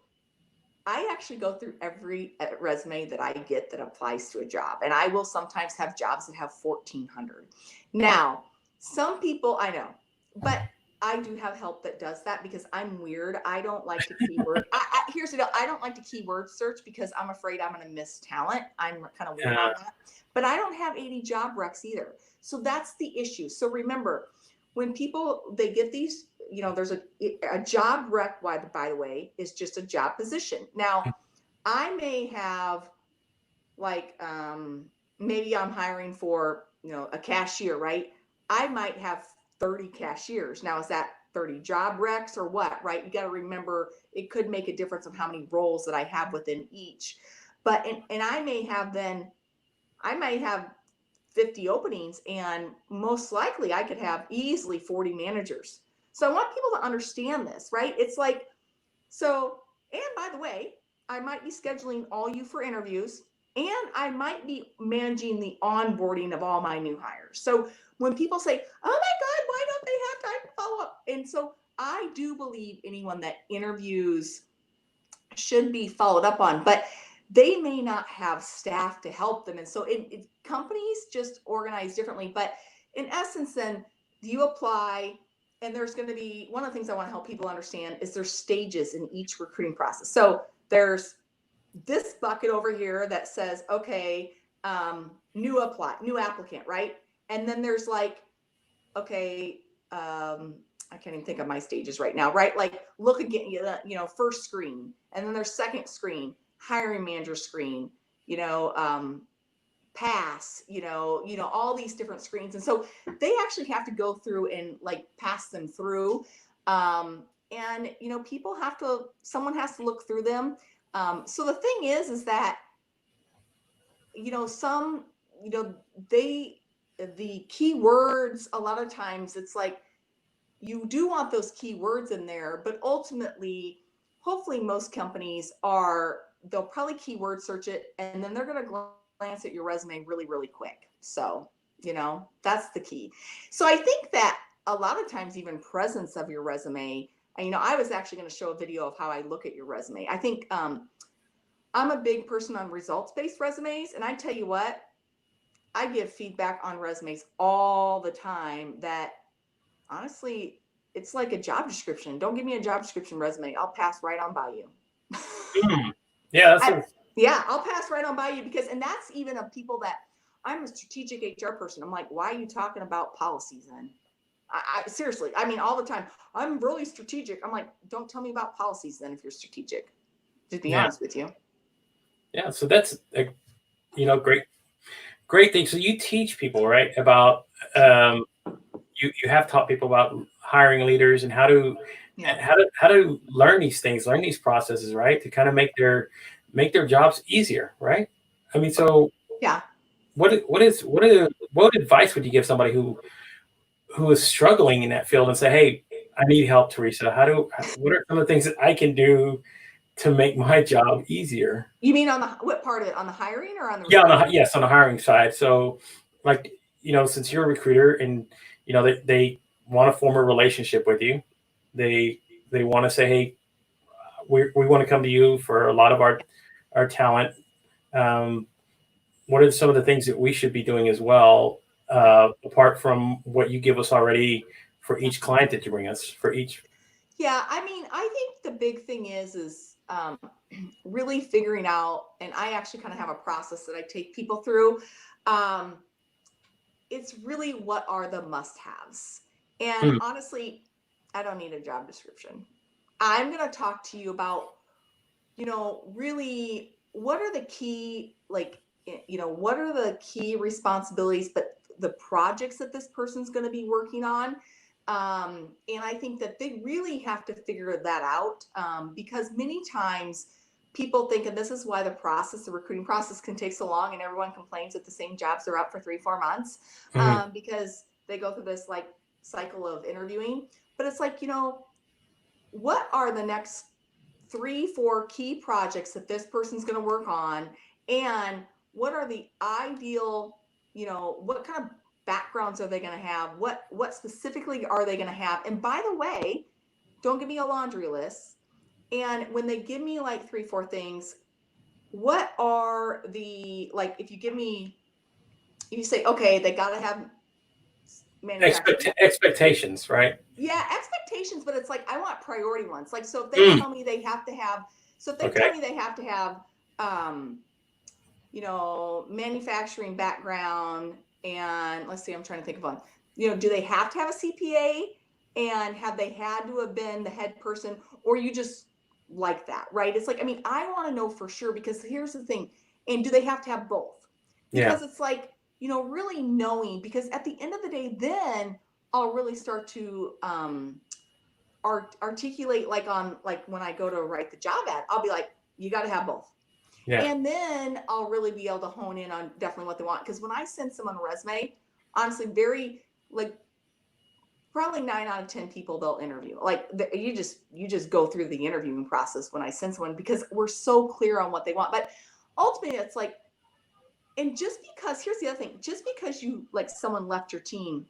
I actually go through every resume that I get that applies to a job. And I will sometimes have jobs that have 1,400. Now, some people I know, but I do have help that does that, because I'm weird. I don't like to keyword. Here's the deal. I don't like to keyword search, because I'm afraid I'm going to miss talent. I'm kind of weird on that. But I don't have 80 job recs either. So that's the issue. So remember, when people, they get these, there's a job rec, by the way, is just a job position. Now, I may have like, maybe I'm hiring for, a cashier, right? I might have 30 cashiers. Now, is that 30 job recs or what, right? You got to remember, it could make a difference of how many roles that I have within each. But, and I might have 50 openings, and most likely I could have easily 40 managers. So I want people to understand this, right? It's like, so, and by the way, I might be scheduling all you for interviews, and I might be managing the onboarding of all my new hires. So when people say, oh my God, why don't they have time to follow up? And so I do believe anyone that interviews should be followed up on, but they may not have staff to help them. And so companies just organize differently. But in essence, then you apply, and there's going to be, one of the things I want to help people understand is there's stages in each recruiting process. So there's this bucket over here that says, okay, new applicant, right? And then there's like, okay, I can't even think of my stages right now, right? Like look again, first screen, and then there's second screen, hiring manager screen, pass, all these different screens. And so they actually have to go through and like pass them through. And, someone has to look through them. So the thing is that, the keywords, a lot of times it's like, you do want those keywords in there, but ultimately, hopefully most companies they'll probably keyword search it, and then they're going to glance at your resume really, really quick. So, that's the key. So I think that a lot of times even presence of your resume, I was actually going to show a video of how I look at your resume. I think, I'm a big person on results-based resumes, and I tell you what, I give feedback on resumes all the time that honestly, it's like a job description. Don't give me a job description resume. I'll pass right on by you. Yeah, I'll pass right on by you and that's even of people that I'm a strategic HR person. I'm like, why are you talking about policies then? I seriously, all the time. I'm really strategic. I'm like, don't tell me about policies then if you're strategic. To be honest with you. Yeah, so that's a great thing. So you teach people, right, about you have taught people about hiring leaders and how to learn these things, learn these processes, right, to kind of make their jobs easier, right? So yeah. What advice would you give somebody who is struggling in that field and say, hey, I need help, Theresa? What are some of the things that I can do to make my job easier? You mean on what part of it? On the hiring or on the yes, on the hiring side. So like, since you're a recruiter and they want to form a relationship with you, they want to say, hey, we want to come to you for a lot of our talent. What are some of the things that we should be doing as well, apart from what you give us already for each client that you bring us for each? Yeah, I think the big thing is really figuring out, and I actually kind of have a process that I take people through. It's really what are the must-haves. And honestly, I don't need a job description. I'm going to talk to you about, really what are the key, what are the key responsibilities, but the projects that this person's going to be working on. And I think that they really have to figure that out, because many times people think, and this is why the recruiting process can take so long, and everyone complains that the same jobs are out for 3-4 months, because they go through this like cycle of interviewing. But it's like, what are the next 3-4 key projects that this person's going to work on, and what are the ideal, what kind of backgrounds are they going to have? What specifically are they going to have? And by the way, don't give me a laundry list. And when they give me like 3-4 things, what are the, like, if you say, okay, they got to have expectations, right? Yeah, expectations, but it's like, I want priority ones. Like, so if they tell me they have to have, manufacturing background, and let's see, I'm trying to think of one. do they have to have a CPA, and have they had to have been the head person, or you just like that, right? It's like, I mean, I want to know for sure, because here's the thing. And do they have to have both? Because it's like, really knowing, because at the end of the day, then I'll really start to articulate, like when I go to write the job ad, I'll be like, you got to have both. Yeah. And then I'll really be able to hone in on definitely what they want. Because when I send someone a resume, honestly, probably 9 out of 10 people they'll interview. Like you just go through the interviewing process when I send someone, because we're so clear on what they want. But ultimately, it's like, and just because, here's the other thing, just because someone left your team,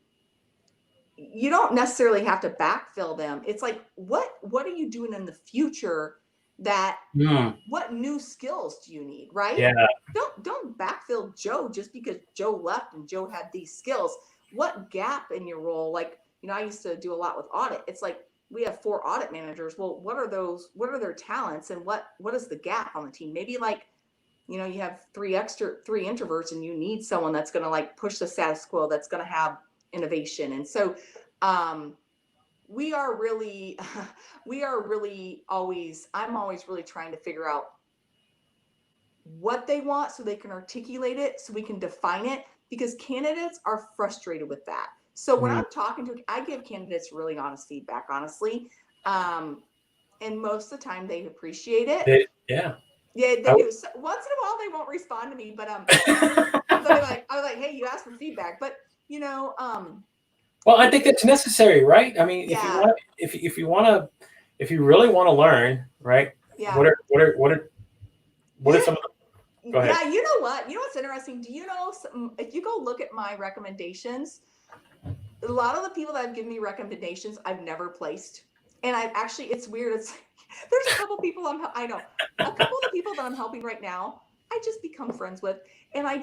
you don't necessarily have to backfill them. It's like, what are you doing in the future that, what new skills do you need, right? Yeah. Don't backfill Joe just because Joe left and Joe had these skills. What gap in your role? Like, I used to do a lot with audit. It's like, we have 4 audit managers. Well, what are their talents, and what is the gap on the team? Maybe you have 3 introverts, and you need someone that's going to push the status quo, that's going to have innovation. And so, we are really always, I'm always really trying to figure out what they want so they can articulate it, so we can define it, because candidates are frustrated with that. So when I'm talking to, I give candidates really honest feedback, honestly. And most of the time they appreciate it. Yeah, they do. So once in a while they won't respond to me, but I was like, hey, you asked for feedback, but well, I think it's necessary, right? I mean, yeah. if you really want to learn, right? Yeah. What are some of the, go ahead. Yeah, you know what's interesting? Do you know, if you go look at my recommendations, a lot of the people that have given me recommendations I've never placed. And it's weird. It's there's a couple people a couple of the people that I'm helping right now, I just become friends with, and I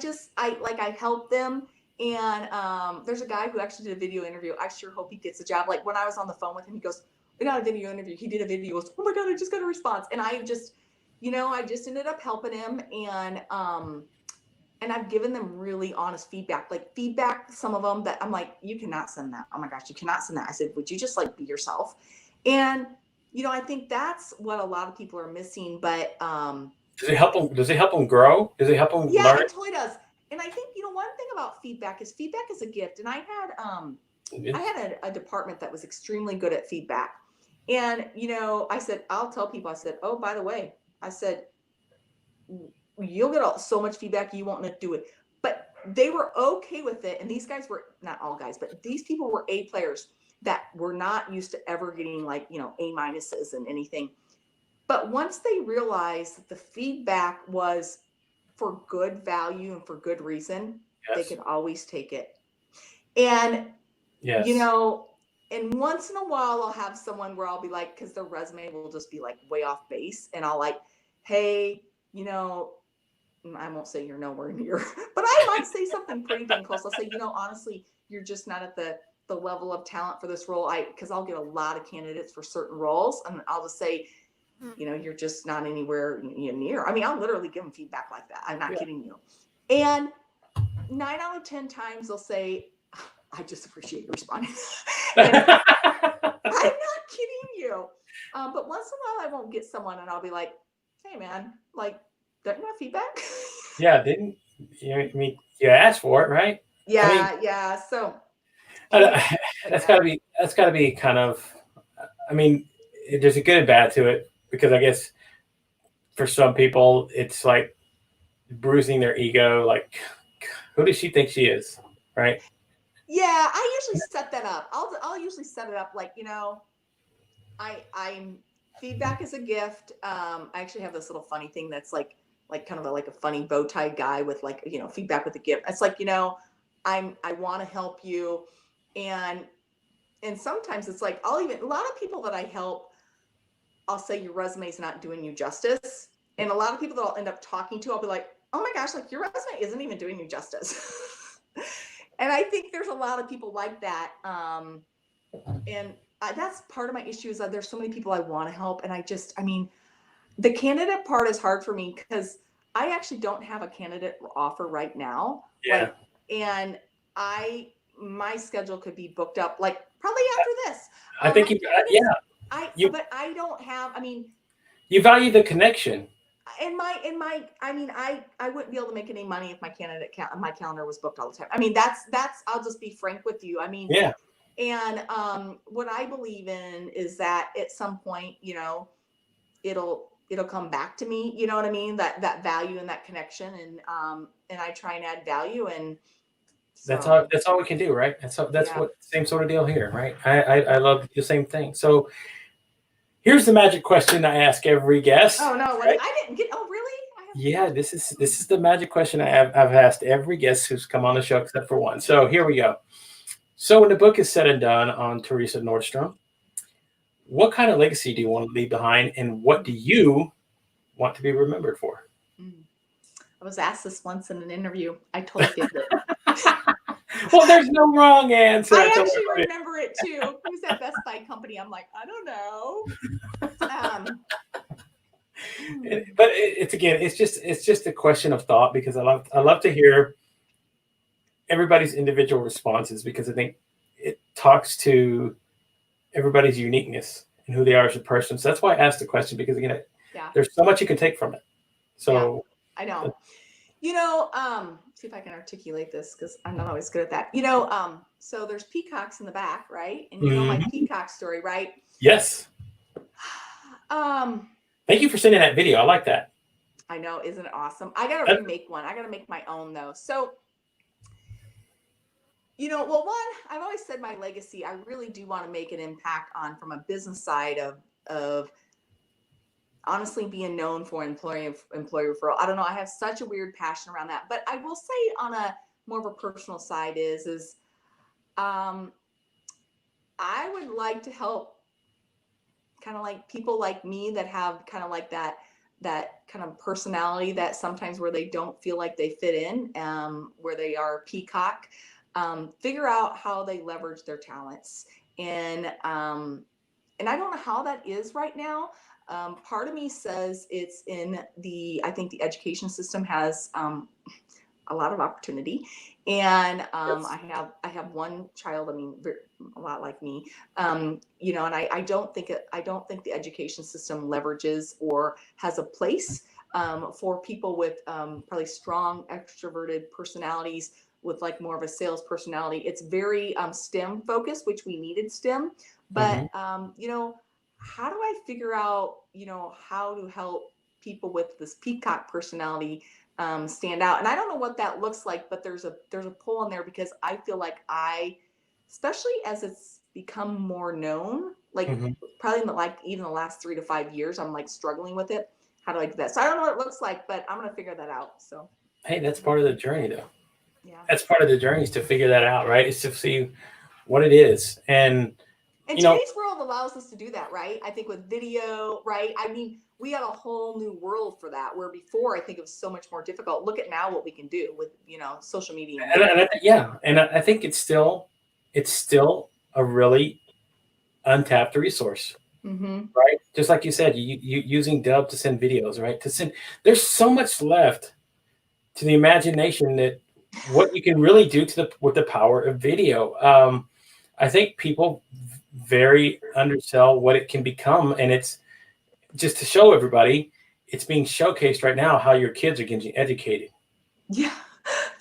help them. And there's a guy who actually did a video interview. I sure hope he gets a job. Like when I was on the phone with him, he goes, we got a video interview. He did a video. He goes, oh my God, I just got a response. And I just ended up helping him. And I've given them really honest feedback, some of them that I'm like, you cannot send that. Oh my gosh, you cannot send that. I said, would you just be yourself? And, I think that's what a lot of people are missing, but, does it help them grow? Does it help them learn? Yeah, it totally does. And I think, one thing about feedback is a gift. And I had a department that was extremely good at feedback. And, I said, I'll tell people, I said, oh, by the way, I said, you'll get so much feedback, you won't do it. But they were okay with it. And these guys were, not all guys, but these people were A players that were not used to ever getting A minuses and anything. But once they realized that the feedback was for good value and for good reason, yes, they could always take it. And, yes, and once in a while I'll have someone where I'll be like, because their resume will just be way off base. And I'll hey, I won't say you're nowhere near, but I might say something pretty dang close. I'll say, honestly, you're just not at the level of talent for this role. Because I'll get a lot of candidates for certain roles, and I'll just say, you're just not anywhere near. I mean, I'll literally give them feedback like that. I'm not kidding you. And 9 out of 10 times they'll say, I just appreciate you responding. I'm not kidding you. But once in a while I won't get someone and I'll be like, hey man, don't you want feedback? Yeah, didn't you asked for it, right? Yeah, yeah. So that's gotta be kind of, there's a good and bad to it, because I guess for some people it's like bruising their ego, who does she think she is, right? Yeah, I usually set that up. I'll usually set it up I'm feedback is a gift. I actually have this little funny thing that's kind of a funny bow tie guy with feedback with a gift. It's I want to help you, and sometimes it's a lot of people that I help, I'll say your resume is not doing you justice, and a lot of people that I'll end up talking to, I'll be like, oh my gosh, your resume isn't even doing you justice. And I think there's a lot of people like that, and that's part of my issue is that there's so many people I want to help, and the candidate part is hard for me because I actually don't have a candidate offer right now. Yeah. And my schedule could be booked up like probably after this. I think But I don't have, I mean, you value the connection. I wouldn't be able to make any money if my calendar was booked all the time. I mean, I'll just be frank with you. I mean, yeah. And what I believe in is that at some point, you know, it'll come back to me. You know what I mean? That value and that connection, and I try and add value, and so, that's all we can do, right? That's Yeah. what same sort of deal here, right? I love the same thing. So here's the magic question I ask every guest. Oh no, right? I didn't get. Oh really? Yeah, this is the magic question I've asked every guest who's come on the show except for one. So here we go. So when the book is said and done on Theresa Nordstrom, what kind of legacy do you want to leave behind, and what do you want to be remembered for? I was asked this once in an interview. I totally did it. Well, there's no wrong answer. I actually remember it too. Who's that Best Buy company? I'm like, I don't know. But it's just a question of thought, because I love to hear everybody's individual responses, because I think it talks to everybody's uniqueness and who they are as a person. So that's why I asked the question, because again, there's so much you can take from it. So I know. You know, see if I can articulate this, because I'm not always good at that. You know, so there's peacocks in the back, right? And you know my peacock story, right? Yes. Thank you for sending that video. I like that. I know, isn't it awesome? I gotta remake one. I gotta make my own though. So, you know, well, one, I've always said my legacy, I really do want to make an impact on, from a business side of honestly being known for employee referral. I don't know. I have such a weird passion around that, but I will say on a more of a personal side is I would like to help kind of like people like me that have kind of like that kind of personality that sometimes where they don't feel like they fit in, where they are peacock, figure out how they leverage their talents. And I don't know how that is right now. Part of me says it's in I think the education system has a lot of opportunity, and I have one child. I mean, a lot like me, you know, and I don't think the education system leverages or has a place for people with probably strong extroverted personalities with like more of a sales personality. It's very STEM focused, which we needed STEM, but you know, how do I figure out, you know, how to help people with this peacock personality stand out? And I don't know what that looks like, but there's a pull in there, because I feel like especially as it's become more known, like probably in even the last 3 to 5 years, I'm like struggling with it. How do I do that? So I don't know what it looks like, but I'm going to figure that out. So, hey, that's part of the journey though. Yeah. That's part of the journey, is to figure that out, right? It's to see what it is. And today's world allows us to do that, right? I think with video, right? I mean, we got a whole new world for that, where before I think it was so much more difficult. Look at now what we can do with, you know, social media. And I think it's still a really untapped resource, right? Just like you said, you using Dub to send videos, right? There's so much left to the imagination that what you can really do with the power of video. I think people very undersell what it can become, and it's just to show everybody, it's being showcased right now how your kids are getting educated. Yeah,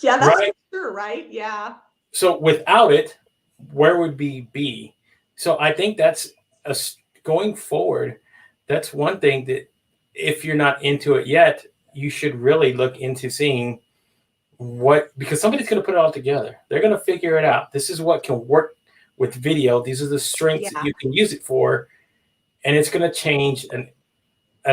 that's right. True, right? Yeah. So without it, where would we be? So I think that's going forward. That's one thing that if you're not into it yet, you should really look into seeing because somebody's going to put it all together. They're going to figure it out. This is what can work with video. These are the strengths that you can use it for, and it's going to change an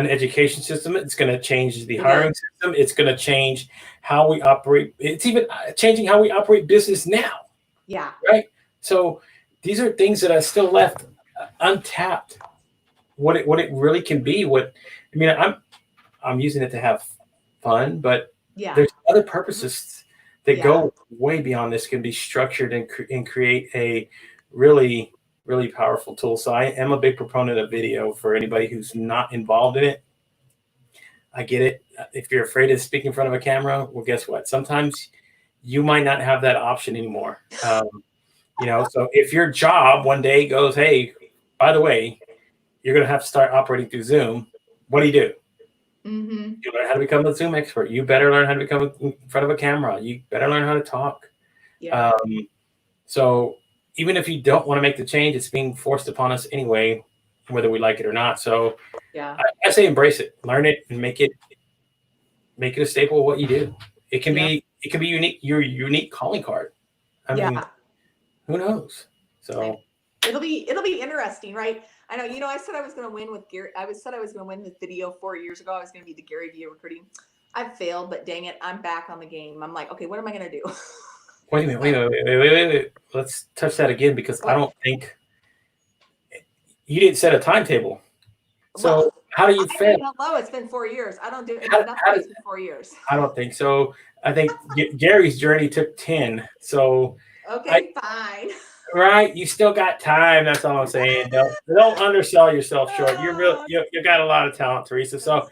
education system. It's going to change the hiring system. It's going to change how we operate. It's even changing how we operate business now. Yeah. Right. So these are things that are still left untapped. What it really can be. I'm using it to have fun, but there's other purposes that go way beyond this, can be structured and create a really, really powerful tool. So I am a big proponent of video for anybody who's not involved in it. I get it. If you're afraid to speak in front of a camera, well, guess what? Sometimes you might not have that option anymore. So if your job one day goes, hey, by the way, you're going to have to start operating through Zoom, what do? Mm-hmm. You learn how to become a Zoom expert. You better learn how to become in front of a camera. You better learn how to talk. Yeah. So even if you don't want to make the change, it's being forced upon us anyway, whether we like it or not. So yeah, I say embrace it, learn it, and make it a staple of what you do. It can be unique, your unique calling card. I mean, who knows? So it'll be interesting, right? I know, I said I was going to win with Gary. I said I was going to win this video 4 years ago. I was going to be the Gary Vee of recruiting. I've failed, but dang it, I'm back on the game. I'm like, okay, what am I going to do? Wait a minute. Let's touch that again, because I don't think you didn't set a timetable. So how do you fail? Hello, it's been 4 years. I don't do it. It's been 4 years. I don't think so. I think Gary's journey took 10. So okay, fine. Right, you still got time. That's all I'm saying. Don't undersell yourself short. You got a lot of talent, Theresa. So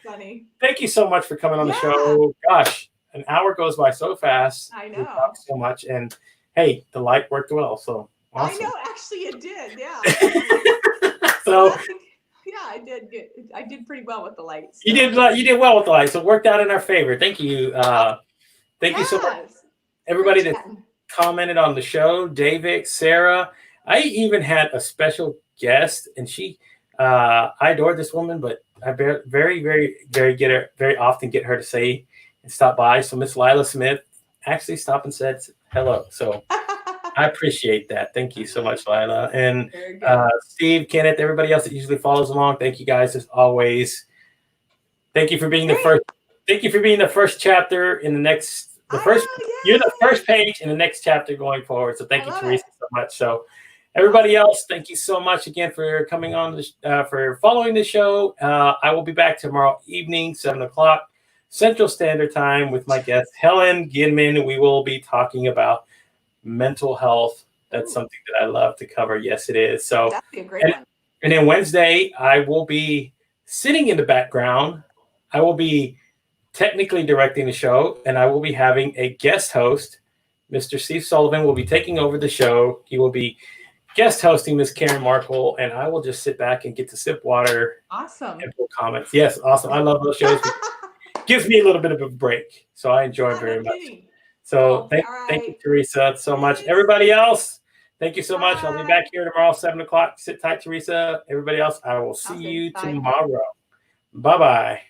thank you so much for coming on the show. Gosh, an hour goes by so fast. I know. We talk so much, and hey, the light worked well. So awesome. I know, actually, it did. Yeah. So. Yeah, I did good. I did pretty well with the lights. So. You did well with the lights. So it worked out in our favor. Thank you. Thank you so much, everybody that commented on the show. David, Sarah. I even had a special guest, and I adore this woman, but I very often get her to say and stop by. So Miss Lila Smith actually stopped and said hello. So I appreciate that. Thank you so much, Lila. And Steve, Kenneth, everybody else that usually follows along. Thank you guys as always. Thank you for being the first. Thank you for being the first chapter in the next. You're the first page in the next chapter going forward. So thank you, Theresa, so much. So everybody else, thank you so much again for coming on, for following the show. I will be back tomorrow evening, 7:00 Central Standard Time, with my guest, Helen Gidman. We will be talking about mental health. That's something that I love to cover. Yes, it is. So that'd be a great one. And then Wednesday, I will be sitting in the background. I will be technically directing the show, and I will be having a guest host. Mr. Steve Sullivan will be taking over the show. He will be guest hosting Miss Karen Markle, and I will just sit back and get to sip water. Awesome. And put comments. Yes, awesome. I love those shows. Gives me a little bit of a break, so I enjoy it very much. So thank you, Theresa, so much. Everybody else, thank you so much. I'll be back here tomorrow, 7:00. Sit tight, Theresa. Everybody else, I will see you tomorrow. Bye-bye.